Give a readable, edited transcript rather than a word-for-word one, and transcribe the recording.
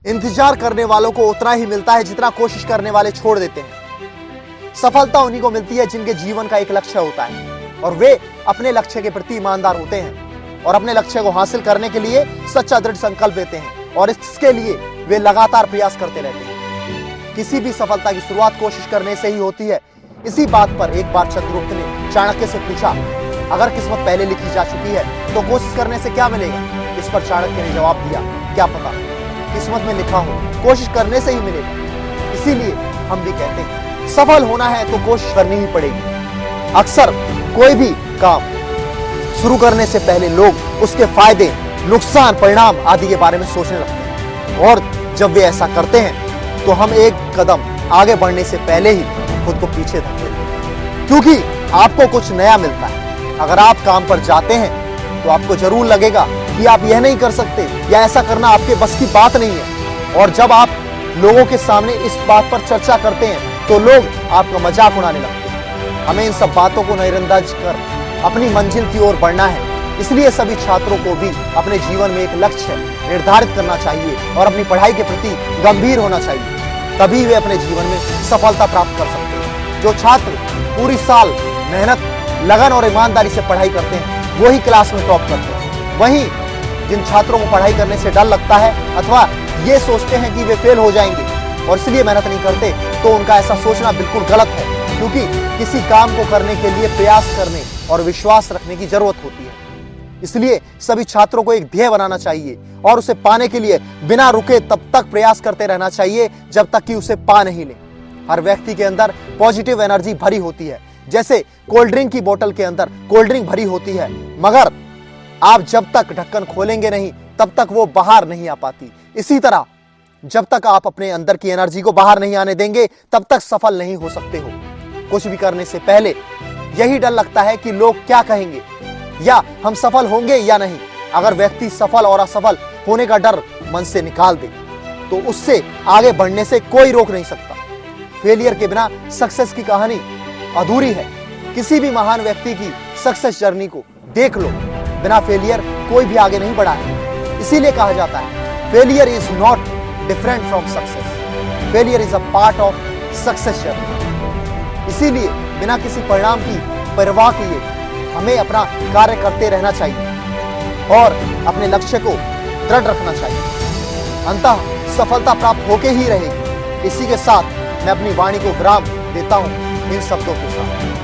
इंतजार करने वालों को उतना ही मिलता है जितना कोशिश करने वाले छोड़ देते हैं। सफलता उन्हीं को मिलती है जिनके जीवन का एक लक्ष्य होता है और वे अपने लक्ष्य के प्रति ईमानदार होते हैं और अपने लक्ष्य को हासिल करने के लिए सच्चा दृढ़ संकल्प लेते हैं और इसके लिए वे लगातार प्रयास करते रहते हैं। किसी भी सफलता की शुरुआत कोशिश करने से ही होती है। इसी बात पर एक बार चंद्रगुप्त ने चाणक्य से पूछा, अगर किस्मत पहले लिखी जा चुकी है तो कोशिश करने से क्या मिलेगा? इस पर चाणक्य ने जवाब दिया, क्या पता, किस्मत में लिखा हो कोशिश करने से ही मिलेगा। इसीलिए हम भी कहते हैं सफल होना है तो कोशिश करनी ही पड़ेगी। अक्सर कोई भी काम शुरू करने से पहले लोग उसके फायदे, नुकसान, परिणाम आदि के बारे में सोचने लगते हैं और जब वे ऐसा करते हैं तो हम एक कदम आगे बढ़ने से पहले ही खुद को पीछे धकेलते हैं, क्योंकि आपको कुछ नया मिलता है। अगर आप काम पर जाते हैं तो आपको जरूर लगेगा कि आप यह नहीं कर सकते या ऐसा करना आपके बस की बात नहीं है। और जब आप लोगों के सामने इस बात पर चर्चा करते हैं तो लोग आपका मजाक उड़ाने लगते हैं। हमें इन सब बातों को नजरअंदाज कर अपनी मंजिल की ओर बढ़ना है। इसलिए सभी छात्रों को भी अपने जीवन में एक लक्ष्य निर्धारित करना चाहिए और अपनी पढ़ाई के प्रति गंभीर होना चाहिए, तभी वे अपने जीवन में सफलता प्राप्त कर सकते हैं। जो छात्र पूरी साल मेहनत, लगन और ईमानदारी से पढ़ाई करते हैं वही क्लास में टॉप करते हैं। वहीं जिन छात्रों को पढ़ाई करने से डर लगता है अथवा ये सोचते हैं कि वे फेल हो जाएंगे और इसलिए मेहनत नहीं करते, तो उनका ऐसा सोचना बिल्कुल गलत है, क्योंकि किसी काम को करने के लिए प्रयास करने और विश्वास रखने की जरूरत होती है। इसलिए सभी छात्रों को एक ध्येय बनाना चाहिए और उसे पाने के लिए बिना रुके तब तक प्रयास करते रहना चाहिए जब तक कि उसे पा नहीं ले। हर व्यक्ति के अंदर पॉजिटिव एनर्जी भरी होती है, जैसे कोल्ड ड्रिंक की बोतल के अंदर कोल्ड ड्रिंक भरी होती है, मगर आप जब तक ढक्कन खोलेंगे नहीं तब तक वो बाहर नहीं आ पाती। इसी तरह जब तक आप अपने अंदर की एनर्जी को बाहर नहीं आने देंगे तब तक सफल नहीं हो सकते हो। कुछ भी करने से पहले यही डर लगता है कि लोग क्या कहेंगे या हम सफल होंगे या नहीं। अगर व्यक्ति सफल और असफल होने का डर मन से निकाल दे तो उससे आगे बढ़ने से कोई रोक नहीं सकता। फेलियर के बिना सक्सेस की कहानी अधूरी है। किसी भी महान व्यक्ति की सक्सेस जर्नी को देख लो, बिना फेलियर कोई भी आगे नहीं बढ़ा है। इसीलिए कहा जाता है failure is not different from success, failure is a part of success journey. इसीलिए बिना किसी परिणाम की परवाह किए हमें अपना कार्य करते रहना चाहिए और अपने लक्ष्य को दृढ़ रखना चाहिए। अंततः सफलता प्राप्त होके ही रहेगी। इसी के साथ मैं अपनी वाणी को विराम देता हूं इन शब्दों के साथ।